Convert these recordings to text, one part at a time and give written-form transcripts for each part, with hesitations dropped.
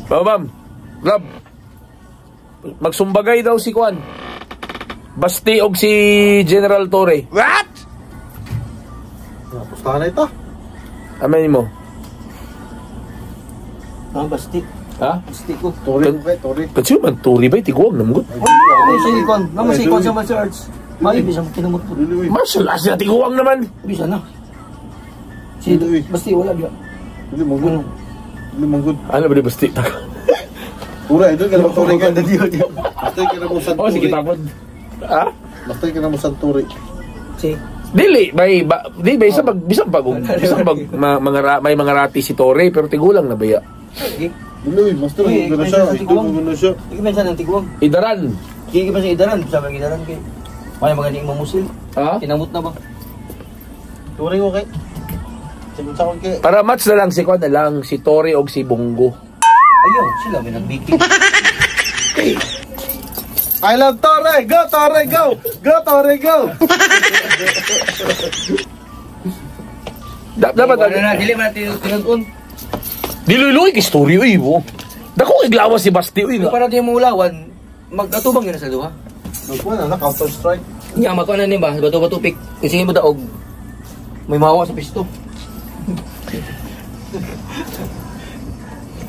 Ma'am, Rob, magsumbagay daw si Kwan. Basti og si General Torre. What? Pustahan na ito. Amen mo. Basti. Ha? Basti ko. Tori. Kasi man, Torre ba? Tiguang naman. Sige, Kon. Naman si Kon sa martial arts. Mali, bisa mo kinamot po. Martial arts na tiguang naman. Bisa na. Basti, wala biya. Hindi manggod. Hindi manggod. Ano ba di Basti? Pura, ito ka naman Tori ka. Basta ka naman sa Oh, sige, tapon. Ha? Basta ka naman sa Tori. Si. Dili, may isa may mga rati si Torre pero tigulang na baya. Dili, basta rin gano'n siya. Ito gano'n siya. Hindi ka sa tiguang. Idaran. Hindi ka sa idaran. Sabi ng idaran kay. Kaya magaling mamusil. Ha? Kinamot na ba? Tori ko kay. Sa kay. Para match na lang si Kwan na lang si Torre og si Bongo. Ayaw, sila may nagbiking. I love Torre! Go Torre, go! Go Torre, go! Dapat na dili man tinudon. Diluloy kay story uy mo. Dako iglawas si Basti uy. Para di mo ulawan, mag-atubang yun sa duha. Nagpuan na, counter strike. Nya mako na ni ba, bato-bato pick. Kasi mo daog. May mawa sa pisto.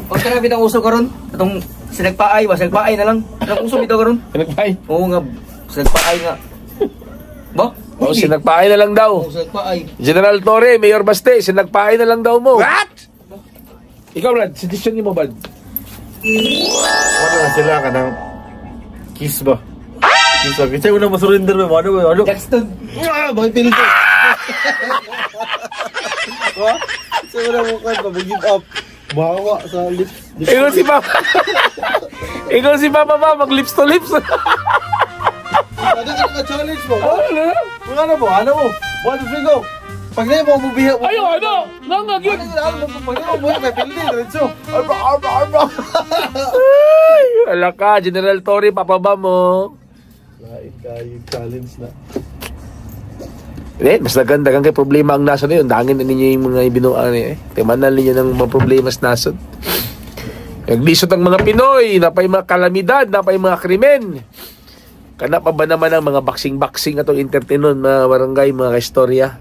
O kana bitang uso karon, atong sinagpaay na lang. Ang uso bitaw karon. Sinagpaay. Oo nga, sinagpaay nga. Ba? O sinagpaay na lang daw. Oo, sinagpaay. General Torre, Mayor Basti, sinagpaay na lang daw mo. What? Ikaw Brad, suggestion niyo mo Brad. Ano na sila ka ng kiss ba? Kiss ba? Kasi wala masurrender mo. Ano? Jackson. Bakit pilit ko? Kasi wala mo ka ba? Give up. Bawa sa lips. Ikaw si Papa. Ikaw si Papa ba? Mag lips to lips. Ano ka challenge mo? Ano mo? Ano mo? 1, 2, 3, go! Pag na mo bubiha mo. Ayo, ano? Nangag yun. Pag na mo buhay, may pilit. Diretso. Arba. Ay, ala ka, General Torre, papaba mo. Lain kayo, challenge na. Mas naganda kay problema ang nasod yun. Dangin na ninyo yung mga ibinuan eh. Timanan ninyo ng mga problema sa nasod. Naglisod ang mga Pinoy, napay mga kalamidad, napay mga krimen. Kana pa ba naman ang mga boxing atong entertainon, mga barangay, mga istorya?